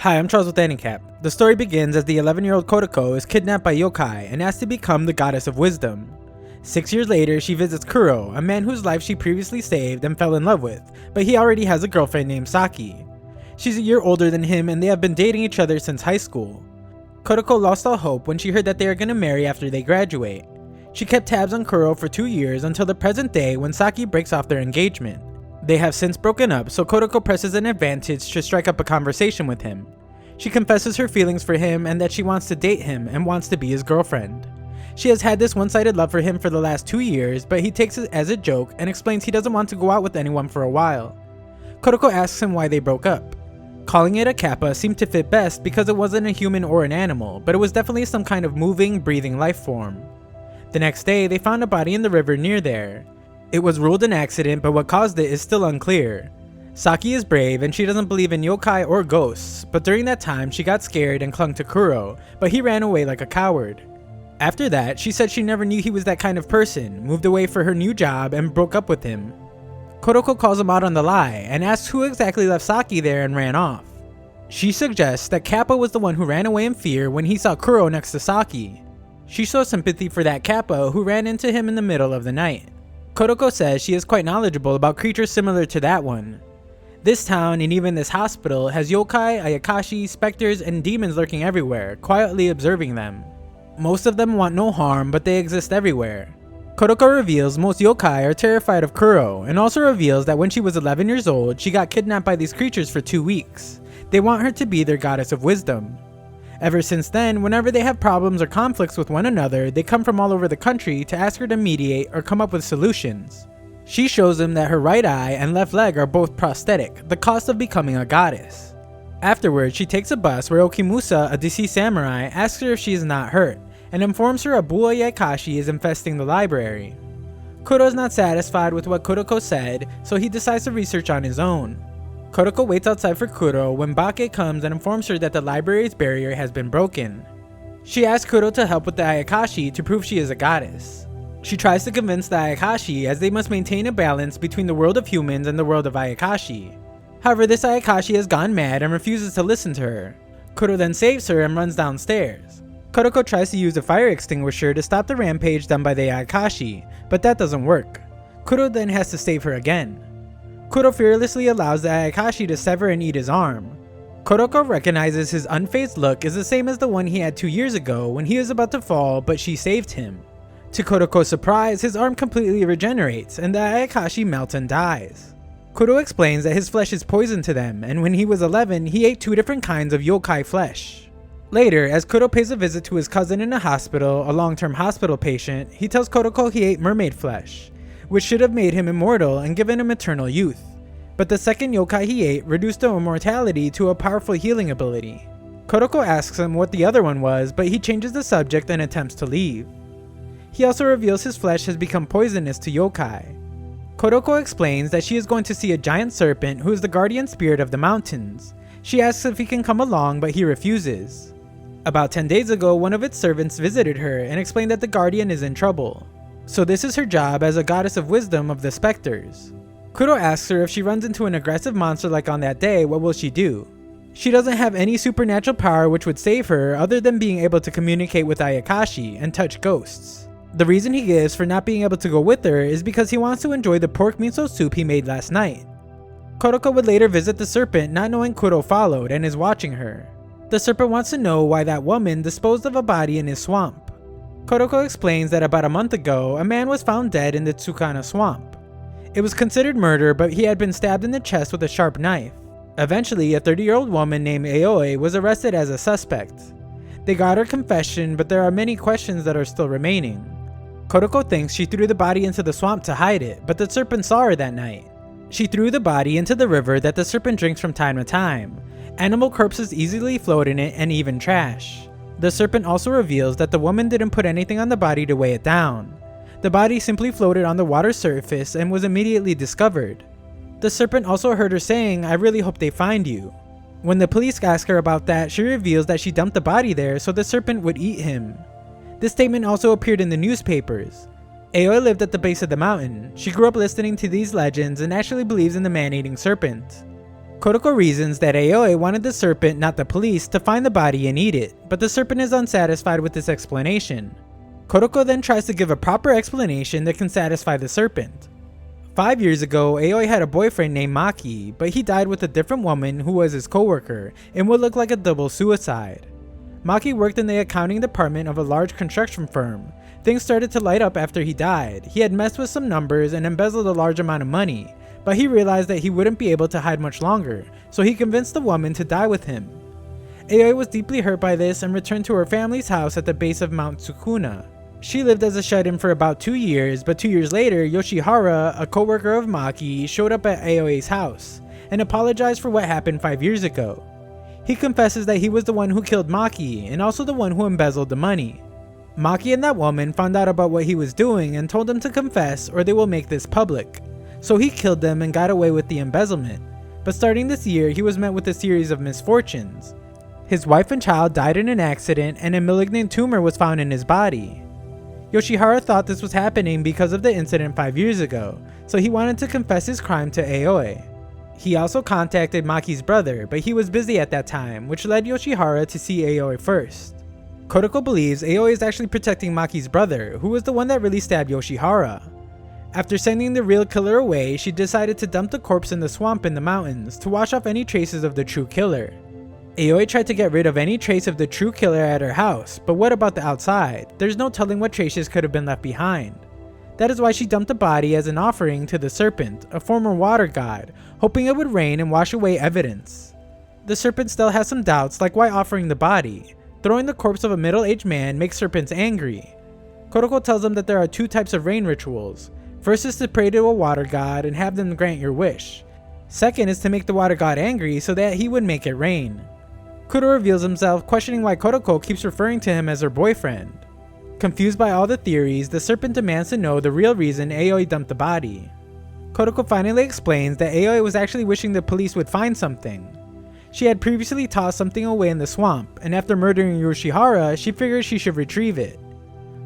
Hi, I'm Charles with AniCap. The story begins as the 11-year-old Kotoko is kidnapped by yokai and asked to become the goddess of wisdom. 6 years later, she visits Kurou, a man whose life she previously saved and fell in love with, but he already has a girlfriend named Saki. She's a year older than him and they have been dating each other since high school. Kotoko lost all hope when she heard that they are going to marry after they graduate. She kept tabs on Kurou for 2 years until the present day when Saki breaks off their engagement. They have since broken up, so Kotoko presses an advantage to strike up a conversation with him. She confesses her feelings for him and that she wants to date him and wants to be his girlfriend. She has had this one-sided love for him for the last 2 years, but he takes it as a joke and explains he doesn't want to go out with anyone for a while. Kotoko asks him why they broke up. Calling it a kappa seemed to fit best because it wasn't a human or an animal, but it was definitely some kind of moving, breathing life form. The next day, they found a body in the river near there. It was ruled an accident, but what caused it is still unclear. Saki is brave and she doesn't believe in yokai or ghosts, but during that time she got scared and clung to Kurou, but he ran away like a coward. After that, she said she never knew he was that kind of person, moved away for her new job, and broke up with him. Kotoko calls him out on the lie and asks who exactly left Saki there and ran off. She suggests that Kappa was the one who ran away in fear when he saw Kurou next to Saki. She shows sympathy for that Kappa who ran into him in the middle of the night. Kotoko says she is quite knowledgeable about creatures similar to that one. This town and even this hospital has yokai, ayakashi, specters, and demons lurking everywhere, quietly observing them. Most of them want no harm, but they exist everywhere. Kotoko reveals most yokai are terrified of Kurou, and also reveals that when she was 11 years old, she got kidnapped by these creatures for 2 weeks. They want her to be their goddess of wisdom. Ever since then, whenever they have problems or conflicts with one another, they come from all over the country to ask her to mediate or come up with solutions. She shows them that her right eye and left leg are both prosthetic, the cost of becoming a goddess. Afterwards, she takes a bus where Okimusa, a deceased samurai, asks her if she is not hurt, and informs her a Bua Yaikashi is infesting the library. Kurou is not satisfied with what Kotoko said, so he decides to research on his own. Kotoko waits outside for Kurou when Bake comes and informs her that the library's barrier has been broken. She asks Kurou to help with the Ayakashi to prove she is a goddess. She tries to convince the Ayakashi as they must maintain a balance between the world of humans and the world of Ayakashi. However, this Ayakashi has gone mad and refuses to listen to her. Kurou then saves her and runs downstairs. Kotoko tries to use a fire extinguisher to stop the rampage done by the Ayakashi, but that doesn't work. Kurou then has to save her again. Kurou fearlessly allows the Ayakashi to sever and eat his arm. Kotoko recognizes his unfazed look is the same as the one he had 2 years ago when he was about to fall, but she saved him. To Kotoko's surprise, his arm completely regenerates and the Ayakashi melts and dies. Kurou explains that his flesh is poison to them, and when he was 11, he ate 2 different kinds of yokai flesh. Later, as Kurou pays a visit to his cousin in a hospital, a long-term hospital patient, he tells Kotoko he ate mermaid flesh, which should have made him immortal and given him eternal youth. But the second yokai he ate reduced the immortality to a powerful healing ability. Kotoko asks him what the other one was, but he changes the subject and attempts to leave. He also reveals his flesh has become poisonous to yokai. Kotoko explains that she is going to see a giant serpent who is the guardian spirit of the mountains. She asks if he can come along, but he refuses. About 10 days ago, one of its servants visited her and explained that the guardian is in trouble. So this is her job as a goddess of wisdom of the specters. Kurou asks her if she runs into an aggressive monster like on that day, what will she do? She doesn't have any supernatural power which would save her other than being able to communicate with Ayakashi and touch ghosts. The reason he gives for not being able to go with her is because he wants to enjoy the pork miso soup he made last night. Kotoko would later visit the serpent not knowing Kurou followed and is watching her. The serpent wants to know why that woman disposed of a body in his swamp. Kotoko explains that about a month ago, a man was found dead in the Tsukana swamp. It was considered murder, but he had been stabbed in the chest with a sharp knife. Eventually, a 30-year-old woman named Aoi was arrested as a suspect. They got her confession, but there are many questions that are still remaining. Kotoko thinks she threw the body into the swamp to hide it, but the serpent saw her that night. She threw the body into the river that the serpent drinks from time to time. Animal corpses easily float in it and even trash. The serpent also reveals that the woman didn't put anything on the body to weigh it down. The body simply floated on the water's surface and was immediately discovered. The serpent also heard her saying, "I really hope they find you." When the police ask her about that, she reveals that she dumped the body there so the serpent would eat him. This statement also appeared in the newspapers. Aoi lived at the base of the mountain. She grew up listening to these legends and actually believes in the man-eating serpent. Kotoko reasons that Aoi wanted the serpent, not the police, to find the body and eat it, but the serpent is unsatisfied with this explanation. Kotoko then tries to give a proper explanation that can satisfy the serpent. 5 years ago, Aoi had a boyfriend named Maki, but he died with a different woman who was his co-worker, and would look like a double suicide. Maki worked in the accounting department of a large construction firm. Things started to light up after he died. He had messed with some numbers and embezzled a large amount of money, but he realized that he wouldn't be able to hide much longer, so he convinced the woman to die with him. Aoi was deeply hurt by this and returned to her family's house at the base of Mount Sukuna. She lived as a shut-in for about 2 years, but 2 years later, Yoshihara, a co-worker of Maki, showed up at Aoi's house and apologized for what happened 5 years ago. He confesses that he was the one who killed Maki and also the one who embezzled the money. Maki and that woman found out about what he was doing and told him to confess or they will make this public. So he killed them and got away with the embezzlement. But starting this year, he was met with a series of misfortunes. His wife and child died in an accident and a malignant tumor was found in his body. Yoshihara thought this was happening because of the incident 5 years ago, so he wanted to confess his crime to Aoi. He also contacted Maki's brother, but he was busy at that time, which led Yoshihara to see Aoi first. Kotoko believes Aoi is actually protecting Maki's brother, who was the one that really stabbed Yoshihara. After sending the real killer away, she decided to dump the corpse in the swamp in the mountains to wash off any traces of the true killer. Aoi tried to get rid of any trace of the true killer at her house, but what about the outside? There's no telling what traces could have been left behind. That is why she dumped the body as an offering to the serpent, a former water god, hoping it would rain and wash away evidence. The serpent still has some doubts, like why offering the body? Throwing the corpse of a middle-aged man makes serpents angry. Kotoko tells them that there are 2 types of rain rituals. First is to pray to a water god and have them grant your wish. Second is to make the water god angry so that he would make it rain. Kurou reveals himself, questioning why Kotoko keeps referring to him as her boyfriend. Confused by all the theories, the serpent demands to know the real reason Aoi dumped the body. Kotoko finally explains that Aoi was actually wishing the police would find something. She had previously tossed something away in the swamp, and after murdering Yoshihara, she figured she should retrieve it.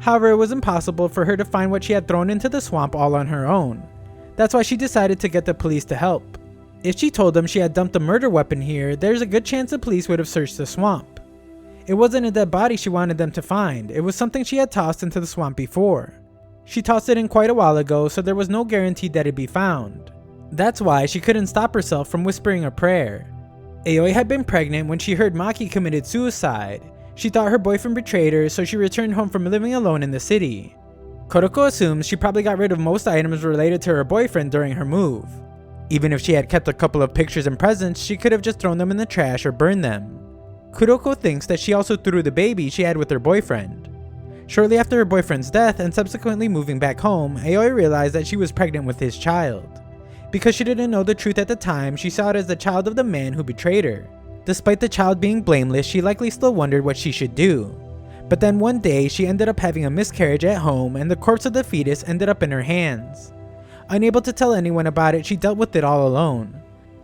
However, it was impossible for her to find what she had thrown into the swamp all on her own. That's why she decided to get the police to help. If she told them she had dumped a murder weapon here, there's a good chance the police would have searched the swamp. It wasn't a dead body she wanted them to find, it was something she had tossed into the swamp before. She tossed it in quite a while ago, so there was no guarantee that it'd be found. That's why she couldn't stop herself from whispering a prayer. Aoi had been pregnant when she heard Maki committed suicide. She thought her boyfriend betrayed her, so she returned home from living alone in the city. Kotoko assumes she probably got rid of most items related to her boyfriend during her move. Even if she had kept a couple of pictures and presents, she could have just thrown them in the trash or burned them. Kuroko thinks that she also threw the baby she had with her boyfriend. Shortly after her boyfriend's death and subsequently moving back home, Aoi realized that she was pregnant with his child. Because she didn't know the truth at the time, she saw it as the child of the man who betrayed her. Despite the child being blameless, she likely still wondered what she should do. But then one day, she ended up having a miscarriage at home and the corpse of the fetus ended up in her hands. Unable to tell anyone about it, she dealt with it all alone.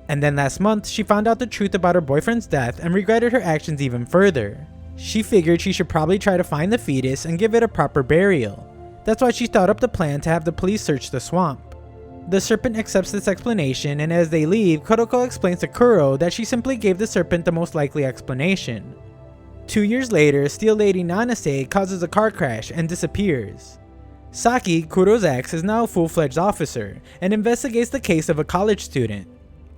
And then last month, she found out the truth about her boyfriend's death and regretted her actions even further. She figured she should probably try to find the fetus and give it a proper burial. That's why she thought up the plan to have the police search the swamp. The serpent accepts this explanation, and as they leave, Kotoko explains to Kurou that she simply gave the serpent the most likely explanation. 2 years later, Steel Lady Nanase causes a car crash and disappears. Saki, Kurou's ex, is now a full-fledged officer and investigates the case of a college student.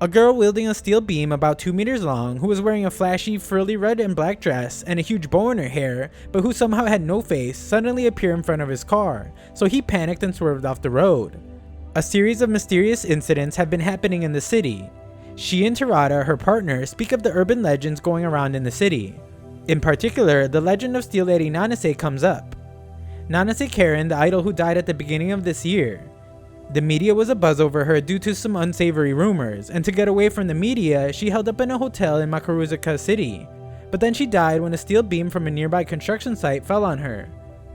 A girl wielding a steel beam about 2 meters long who was wearing a flashy frilly red and black dress and a huge bow in her hair, but who somehow had no face, suddenly appeared in front of his car, so he panicked and swerved off the road. A series of mysterious incidents have been happening in the city. She and Terada, her partner, speak of the urban legends going around in the city. In particular, the legend of Steel Lady Nanase comes up. Nanase Karen, the idol who died at the beginning of this year. The media was abuzz over her due to some unsavory rumors, and to get away from the media, she held up in a hotel in Makuruzaka City. But then she died when a steel beam from a nearby construction site fell on her.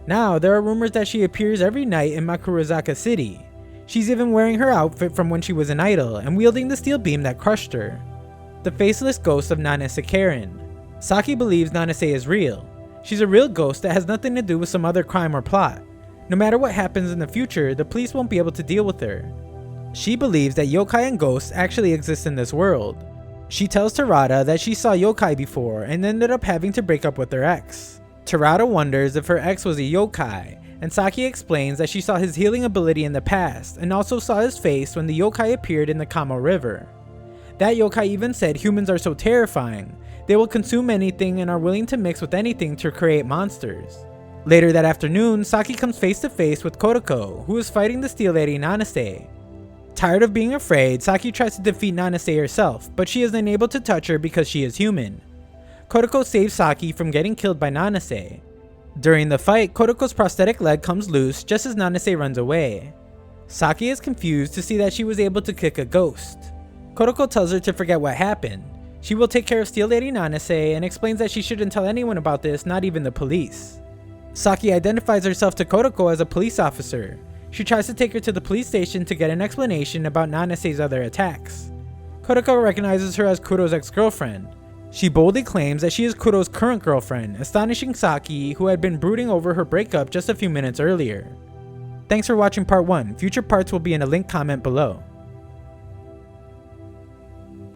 Now, there are rumors that she appears every night in Makuruzaka City. She's even wearing her outfit from when she was an idol and wielding the steel beam that crushed her. The faceless ghost of Nanase Karen. Saki believes Nanase is real. She's a real ghost that has nothing to do with some other crime or plot. No matter what happens in the future, the police won't be able to deal with her. She believes that yokai and ghosts actually exist in this world. She tells Terada that she saw yokai before and ended up having to break up with her ex. Terada wonders if her ex was a yokai, and Saki explains that she saw his healing ability in the past and also saw his face when the yokai appeared in the Kamo River. That yokai even said humans are so terrifying, they will consume anything and are willing to mix with anything to create monsters. Later that afternoon, Saki comes face to face with Kotoko, who is fighting the Steel Lady Nanase. Tired of being afraid, Saki tries to defeat Nanase herself, but she is unable to touch her because she is human. Kotoko saves Saki from getting killed by Nanase. During the fight, Kotoko's prosthetic leg comes loose just as Nanase runs away. Saki is confused to see that she was able to kick a ghost. Kotoko tells her to forget what happened. She will take care of Steel Lady Nanase and explains that she shouldn't tell anyone about this, not even the police. Saki identifies herself to Kotoko as a police officer. She tries to take her to the police station to get an explanation about Nanase's other attacks. Kotoko recognizes her as Kurou's ex-girlfriend. She boldly claims that she is Kurou's current girlfriend, astonishing Saki, who had been brooding over her breakup just a few minutes earlier. Thanks for watching part 1. Future parts will be in a link comment below.